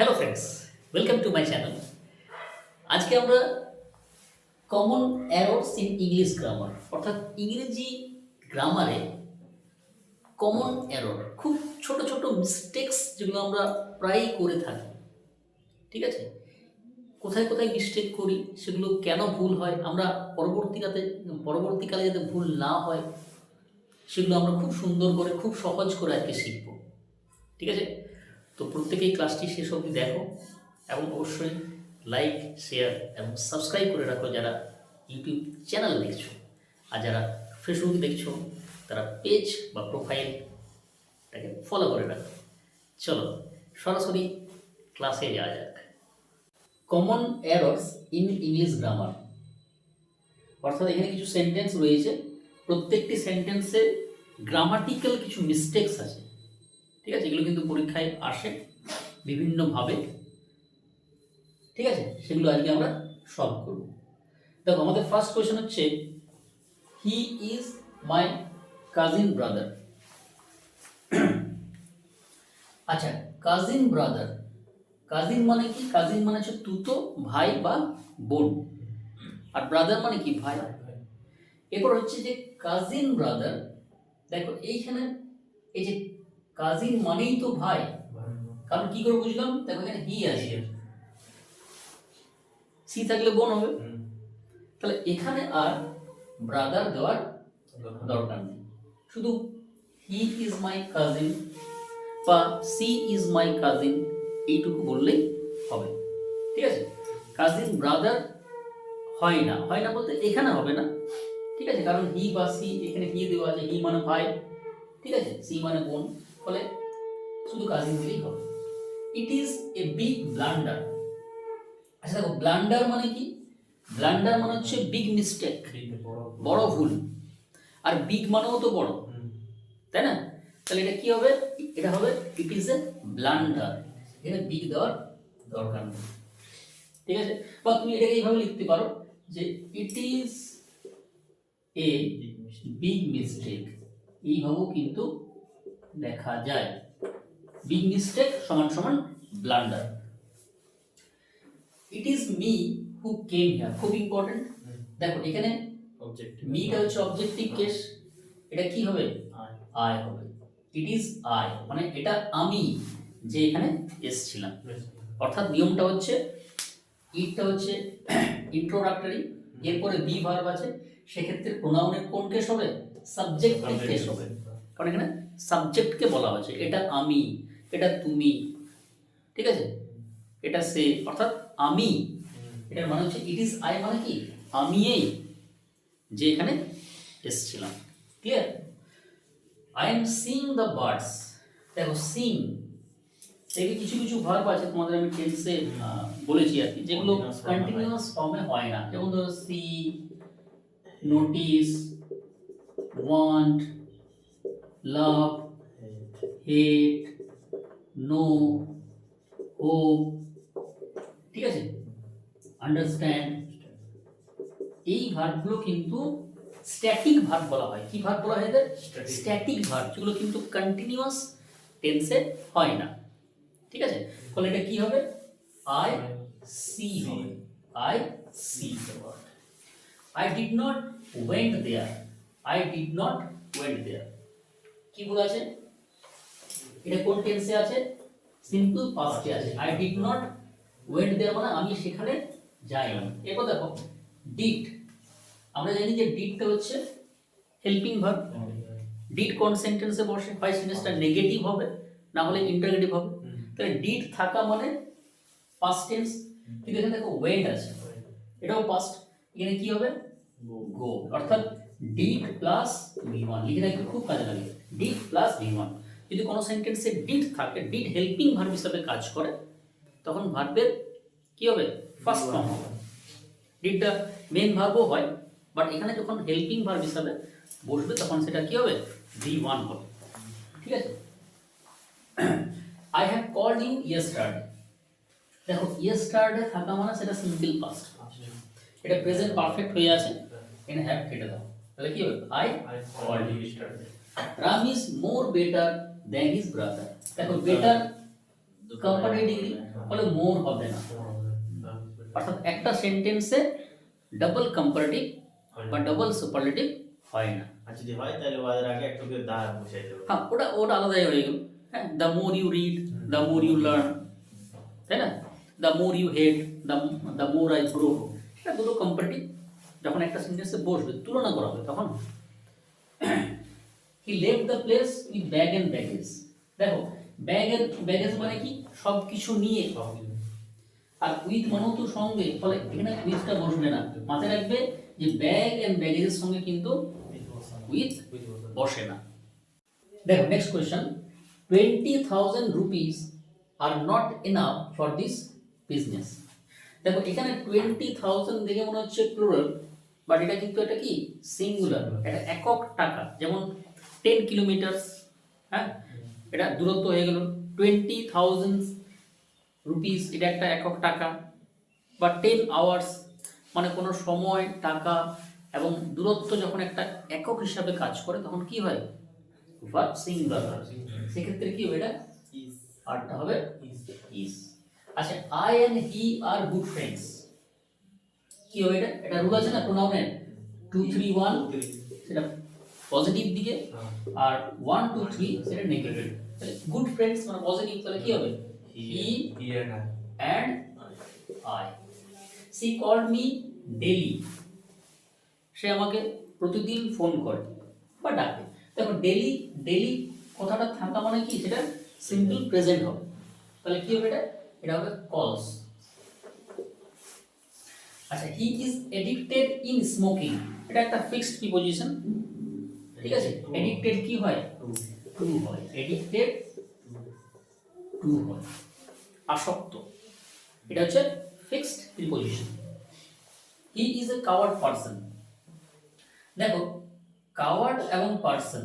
Hello friends, welcome to my channel. আজকে আমরা common errors in English grammar অর্থাৎ ইংরেজি গ্রামারে কমন এরর, খুব ছোট ছোট মিস্টেক্স যেগুলো আমরা প্রায়ই করে থাকি, ঠিক আছে? কোথায় কোথায় মিস্টেক করি, সেগুলো কেন ভুল হয়, আমরা পরবর্তীকালে যাতে ভুল না হয় সেগুলো আমরা খুব সুন্দর করে, খুব সহজ করে আজকে শিখব, ঠিক আছে? তো প্রত্যেকেই ক্লাসটি শেষ অবধি দেখো এবং অবশ্যই লাইক, শেয়ার এবং সাবস্ক্রাইব করে রাখো যারা ইউটিউব চ্যানেল দেখছো, আর যারা ফেসবুক দেখছো তারা পেজ বা প্রোফাইলটাকে ফলো করে রাখো। চলো সরাসরি ক্লাসে যাওয়া যাক। Common errors in English grammar অর্থাৎ এখানে কিছু সেন্টেন্স রয়েছে, প্রত্যেকটি সেন্টেন্সে গ্রামাটিক্যাল কিছু মিস্টেক্স আছে, ঠিক আছে? এগুলো কিন্তু পরীক্ষায় আসে বিভিন্নভাবে, ঠিক আছে? সেগুলো আজকে আমরা সলভ করব। দেখো, আমাদের ফার্স্ট কোয়েশ্চেন হচ্ছে he is my cousin brother. আচ্ছা, কাজিন ব্রাদার, কাজিন মানে কি? কাজিন মানে হচ্ছে তুতো ভাই বা বোন, আর ব্রাদার মানে কি? ভাই। এরপর হচ্ছে যে কাজিন ব্রাদার, দেখো এইখানে এই যে কাজিন মানেই তো ভাই, কারণ কি করে বুঝলাম? দেখো এখানে হি আছে, সি থাকলে বোন হবে, তাহলে এখানে আর ব্রাদার দেওয়ার দরকার নেই, শুধু হি ইজ মাই কাজিন বা সি ইজ মাই কাজিন এইটুকু বললেই হবে, ঠিক আছে? কাজিন ব্রাদার হয় না, হয় না বলতে এখানে হবে না, ঠিক আছে? কারণ হি বা সি, এখানে হি দেওয়া আছে, হি মানে ভাই, ঠিক আছে? সি মানে বোন, ফলে শুধু কাজিন দিলেই হবে। It is a big blunder. আচ্ছা দেখো, ব্লান্ডার মানে কি? ব্লান্ডার মানে হচ্ছে বিগ মিস্টেক, বড় ভুল, আর বিগ মানেও তো বড়, তাই না? তাহলে এটা কি হবে? এটা হবে ইট ইজ এ ব্লান্ডার, এখানে বিগ দেওয়ার দরকার নেই, ঠিক আছে? বা তুমি এটাকে এইভাবে লিখতে পারো যে it is a big mistake, এইভাবেও কিন্তু লেখা যায়। বিগ মিস্টেক সমান সমান blunder. It is me who came here, খুব ইম্পর্টেন্ট। দেখো এখানে মিটা হচ্ছে অবজেক্টিভ কেস, এটা কি হবে? আই হবে। ইট ইজ আই মানে এটা আমি যে এখানে এসেছিলাম, অর্থাৎ নিয়মটা হচ্ছে ইটটা হচ্ছে ইন্ট্রোডাক্টরি, এরপরে বি ভার্ব আছে, সেক্ষেত্রে প্রোনাউনের কোন কেস হবে? সাবজেক্টিভ কেস হবে, কারণ এখানে সাবজেক্টকে বলা হয়েছে, এটা আমি, এটা তুমি, ঠিক আছে? এটা সে, অর্থাৎ আমি, এটার মানে হচ্ছে ইট ইজ আই মানে কি? আমি এই যে এখানে এসেছিলাম, clear? I am Singh the birds. দেখো সিং থেকে কিছু কিছু ভার্ব আছে, তোমাদের আমি টেন্সে বলেছি আর কি, যেগুলো কন্টিনিউয়াস ফর্মে হয় না, যেমন ধরো সি, নোটিস, ওয়ান্ট, লাভ, হেট, নো, হোপ, ঠিক আছে? আন্ডারস্ট্যান্ড, এই ভার্বগুলো কিন্তু স্ট্যাটিক ভার্ব বলা হয়। কি ভার্ব বলা হয় এদের? স্ট্যাটিক ভার্ব, যেগুলো কিন্তু কন্টিনিউয়াস টেন্সে হয় না, ঠিক আছে? ফলে এটা কি হবে? আই সি হবে, I see. I did not went there, I did not went there, কি বলা আছে? এটা কোন টেন্সে আছে? সিম্পল পাস্টে আছে। I did not went there মানে আমি সেখানে যাইনি। এরপর দেখো ডিড, আমরা জানি যে ডিডটা হচ্ছে হেল্পিং ভার্ব। ডিড কোন সেন্টেন্সে বসে? হয় সেন্টেন্সটা নেগেটিভ হবে, না হলে ইন্টারগেটিভ হবে। তাহলে ডিড থাকা মানে পাস্ট টেন্স, কিন্তু এখানে দেখো ওয়েন্ট আছে, এটাও পাস্ট, এখানে কি হবে? গো, অর্থাৎ ডিড প্লাস ভি1 লিখে রাখলে খুব কাজে লাগে, ডিড প্লাস ভি1। যদি কোনো সেন্টেন্সে ডিড থাকে, ডিড হেল্পিং ভার্ব হিসাবে কাজ করে, তখন ভার্বের কি হবে? ফার্স্ট ফর্ম হবে। ডিডটা মেন ভার্বও হয়, বাট এখানে যখন হেল্পিং ভার্ব হিসাবে বসবে তখন সেটা কি হবে? ভি1 হবে, ঠিক আছে? I have called you yesterday. দেখো ইয়েস্টারডে থাকা মানে সেটা সিম্পল পাস্ট, এটা প্রেজেন্ট পারফেক্ট হয়ে আছে, এখানে হ্যাভ কেটে দাও, তাহলে কি হবে? I called you yesterday. Ram is more better than his brother. দেখো বেটার কম্পারেটিভ ডিগ্রি, ফলে মোর হবে না। অর্থাৎ একটা সেন্টেন্সে ডাবল কম্পারেটিভ বা ডাবল সুপারলেটিভ হয় না। আর যদি হয় তাহলে ওদের আগে একটু করে দা বসাই দেবো। হ্যাঁ, ওটা আলাদাই হয়ে গেল। হ্যাঁ, the more you read, the more you learn, তাই না? The more you hate, the more I grow, এটা দুটো কম্পারেটিভ যখন একটা সেন্টেন্সে বসবে, তুলনা করা হবে তখন। He left the place with bag and baggage. দেখো, ব্যাগ এন্ড ব্যাগেজ মানে কি, সব কিছু নিয়ে, আর উইথ মানেও তো সঙ্গে, ফলে এখানে উইথটা বসবে না। মাথায় রাখবে যে ব্যাগ এন্ড ব্যাগেজের সঙ্গে কিন্তু উইথ বসে না। দেখো next question, 20,000 rupees are not enough for this business. দেখো এখানে 20,000 দেখে মনে হচ্ছে প্লুরাল, বাট এটা কিন্তু এটা কি সিঙ্গুলার, এটা একক টাকা। যেমন 10 কিলোমিটার, হ্যাঁ, এটা দূরত্ব হয়ে গেল। 20,000 রুপিস, এটা একটা একক টাকা। বা 10 আওয়ার্স মানে কোনো সময়, টাকা এবং দূরত্ব যখন একটা একক হিসাবে কাজ করে তখন কি হয়, ভার্ব সিঙ্গুলার। সেক্ষেত্রে কি হবে, এটা আরটা হবে ইজ। আচ্ছা, I and he are good friends, কি হবে এটা? এটা রুল আছে না প্রোনাউনের, 2 3 1 সেটা পজিটিভ দিকে, আর 1 2 3 সেটা নেগেটিভ। তাহলে গুড ফ্রেন্ডস মানে পজিটিভ, তাহলে কি হবে, হি and I. She called me daily. সে আমাকে প্রতিদিন ফোন করে বা ডাকে। দেখো ডেলি, ডেলি কথাটা থাকা মানে কি, সেটা সিম্পল প্রেজেন্ট হবে। তাহলে কি হবে এটা? এটা হবে কলস। আচ্ছা, he is addicted in smoking, এটা একটা ফিক্সড প্রিপজিশন, ঠিক আছে? এডিক্টেড কি হয়, টু হয়। এডিক্টেড টু হয়, আসক্ত, এটা হচ্ছে fixed preposition. He is a coward person. দেখো, কাওয়ার্ড এবং পারসন,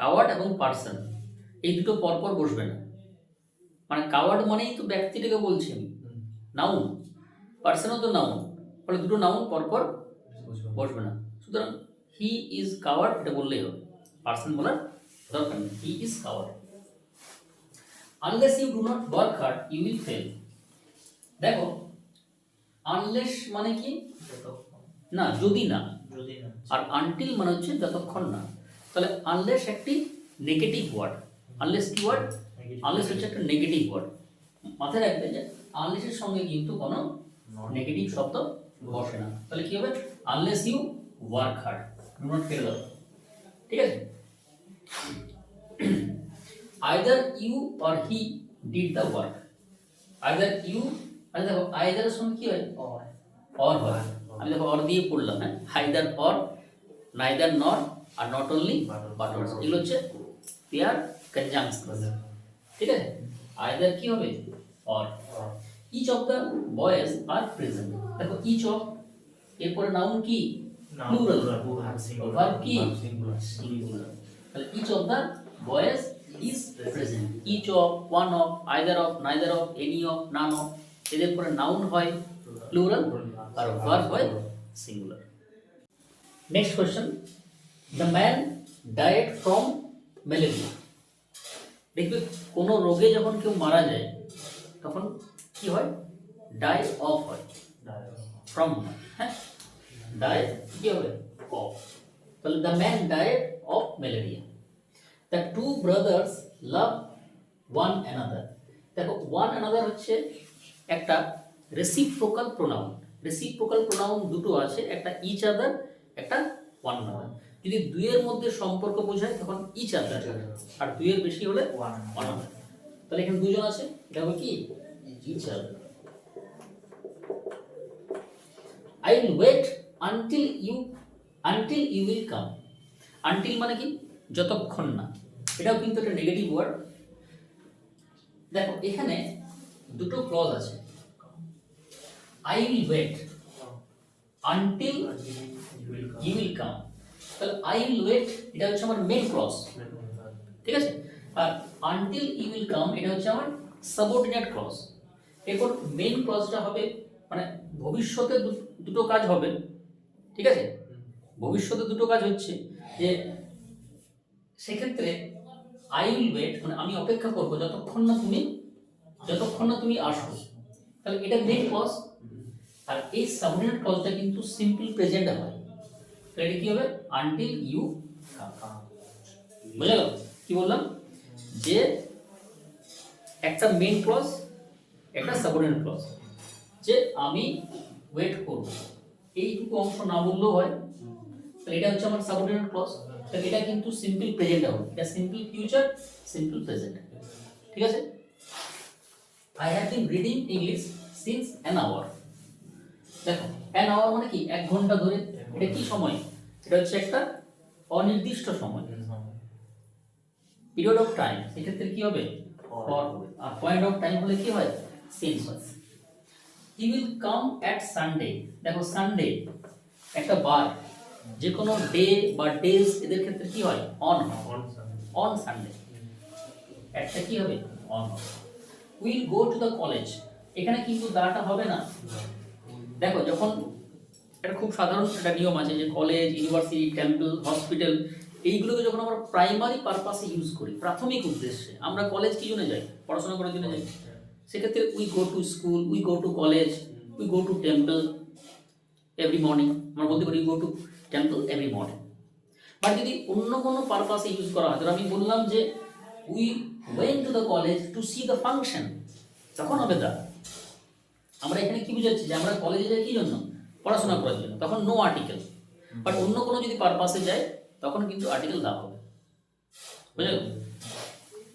কাওয়ার্ড এবং পারসন এই দুটো পরপর বসবে না। মানে কাওয়ার্ড মানেই তো ব্যক্তিটাকে বলছি আমি, নাউন, পারসনও তো নাউন, ফলে দুটো নাউন পরপর বসবে না। সুতরাং হি ইজ কাওয়ার্ড এটা বললেই হবে, পারসন বলার দরকার নেই। He is coward. Unless you do not work hard you will fail. দেখো, আনলেস মানে কি, না, যদি না, আর আনটিল মানে হচ্ছে যতক্ষণ না। তাহলে আনলেস একটি নেগেটিভ ওয়ার্ড। আনলেস কি ওয়ার্ড? আনলেস হচ্ছে একটা নেগেটিভ ওয়ার্ড। মাথায় রাখবে যে আনলেসের সঙ্গে কিন্তু কোনো নেগেটিভ শব্দ বসে না। তাহলে কি হবে, unless you work hard, do not কেটে দাও, ঠিক আছে? Either you or he did the work. Either you, আচ্ছা দেখো আইদারের সঙ্গে কি হয়, অর হয়। আমি দেখো অর দিয়ে পড়লাম, হ্যাঁ, আইদার অর, নাইদার নট, আর নট অনলি বাট অলসো, এগুলো হচ্ছে পেয়ার কনজাংশন, ঠিক আছে? আইদার কি হবে, or. Each of the boys are present. দেখো ইচ অফ, এরপরে নাউন কি, প্লুরাল, ভার্ব কি, সিঙ্গুলার। তাহলে each of the boys is present. Each of, one of, either of, neither of, any of, none of, এদের পরে noun হয় plural আর verb হয় singular. Next question, the man died from malaria. দেখবে কোনো রোগে যখন কেউ মারা যায় তখন কি হয়, ডাই অফ হয়, ফ্রম, হ্যাঁ, ডাই কি হবে, অফ। তাহলে the man died of malaria. The two brothers love one another. দেখো ওয়ান অ্যানাদার হচ্ছে একটা রেসিপ্রোকাল প্রোনাউন। রেসিপ্রোকাল প্রোনাউন দুটো আছে, একটা ইচ আদার, একটা ওয়ান অ্যানাদার। যদি দুইয়ের মধ্যে সম্পর্ক বোঝায় তখন ইচ আদার, আর দুইয়ের বেশি হলে ওয়ান অ্যানাদার। তাহলে এখানে দুজন আছে, এটা হবে কি, each other. I will wait until you will come. Until মানে কি, যতক্ষণ না, এটাও কিন্তু একটা নেগেটিভ ওয়ার্ড। দেখো এখানে দুটো ক্লজ আছে, I will wait until you will come। তাহলে I will wait এটা হচ্ছে আমার মেন ক্লজ, ঠিক আছে? আর until you will come এটা হচ্ছে আমার সাবঅর্ডিনেট ক্লজ। এরপর মেন ক্লজটা হবে, মানে ভবিষ্যতে দুটো কাজ হবে, ঠিক আছে? ভবিষ্যতে দুটো কাজ হচ্ছে যে সেক্ষেত্রে আই উইল ওয়েট মানে আমি অপেক্ষা করবো যতক্ষণ না তুমি আসো, তাহলে এটা মেইন ক্লজ। আর এই সাবঅর্ডিনেট ক্লজটা কিন্তু সিম্পল প্রেজেন্টে হয়, তাহলে এটা কি হবে আনটিল ইউ কাম। বুঝা গেল কি বললাম, যে একটা মেইন ক্লজ একটা সাবঅর্ডিনেট ক্লজ, যে আমি ওয়েট করব, এইটুকু অংশ না বললেও হয়, তাহলে এটা হচ্ছে আমার সাবঅর্ডিনেট ক্লজ। তাহলে এটা কিন্তু সিম্পল প্রেজেন্ট হবে, এটা সিম্পল ফিউচার সিম্পল প্রেজেন্ট, ঠিক আছে। I have been reading English since an hour. দেখো অ্যান আওয়ার মানে কি 1 ঘন্টা ধরে, এটা কি সময়, এটা হচ্ছে একটা অনির্দিষ্ট সময়, পিরিয়ড অফ টাইম, সেক্ষেত্রে কি হবে ফর হবে। আর পয়েন্ট অফ টাইম হলে কি হয় সিন্স হয়। He will come at Sunday, দেখো সানডে একটা বার, যে কোনো ডে বা ডেজ এদের ক্ষেত্রে কি হয় অন অন সানডে, একটা কি হবে অন হবে। Will go to the college, এখানে কিন্তু দাটা হবে না। দেখো যখন এটা খুব সাধারণ একটা নিয়ম আছে যে কলেজ, ইউনিভার্সিটি, টেম্পল, হসপিটাল এইগুলোকে যখন আমরা প্রাইমারি পারপাসে ইউজ করি, প্রাথমিক উদ্দেশ্যে, আমরা কলেজ কি জন্য যাই, পড়াশোনা করার জন্য যাই, সেক্ষেত্রে we go to school, we go to college, we go to temple every morning, আমরা বলতে পারি go to temple every morning. But যদি অন্য কোনো পারপাসে ইউজ করা হয়, ধরো আমি বললাম যে we went to the college to see the function, তখন হবে দা। আমরা এখানে কি বুঝাচ্ছি যে আমরা কলেজে যাই কি জন্য, পড়াশোনা করার জন্য, তখন নো আর্টিকেল। বাট অন্য কোনো যদি পারপাসে যায় তখন কিন্তু আর্টিকেল দা হবে, বুঝলে।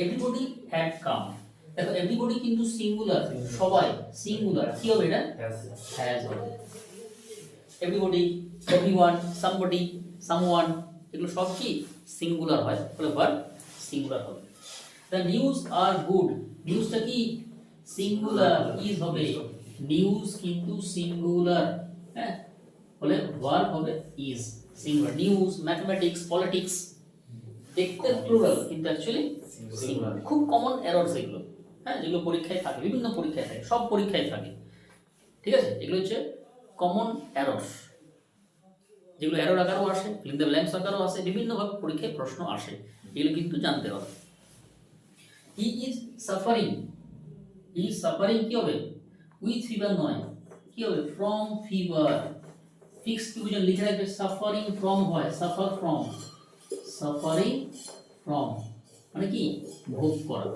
এভরিবডি হ্যাড কাম, দেখো এভরিবডি কিন্তু সিঙ্গুলার, সবাই সিঙ্গুলার, কি হবে এটা হ্যাজ হবে। এভরিবডি, এভরিওয়ান, সামবডি, সামওয়ান, এগুলো সব কি সিঙ্গুলার হয়, ফলে ভার্ব সিঙ্গুলার হবে। দ্য নিউজ আর গুড, নিউজটা কি সিঙ্গুলার, ইজ হবে, নিউজ কিন্তু সিঙ্গুলার, হ্যাঁ, ফলে ভার্ব হবে is singular. News, mathematics, politics দেখতে প্লুরাল কিন্তু অ্যাকচুয়ালি সিঙ্গুলার। খুব কমন এররস এগুলো, হ্যাঁ, যেগুলো পরীক্ষায় থাকে, বিভিন্ন পরীক্ষায় থাকে, সব পরীক্ষায় থাকে, ঠিক আছে। এগুলো হচ্ছে কমন এররস, যেগুলো এরর আকারও আসে, ফিলিং দ্য ব্ল্যাঙ্কস আকারও আসে, বিভিন্নভাবে পরীক্ষায় প্রশ্ন আসে, এগুলো কিন্তু জানতে হবে। He is suffering, he is suffering কি হবে উইথ ফিভার নয়, কি হবে ফ্রম ফিভার। ফিক্স প্রিপোজিশন লিখে রাখবে, সাফারিং ফ্রম হয় সাফার ফ্রম, সাফারিং ফ্রম মানে কি ভোগ করা।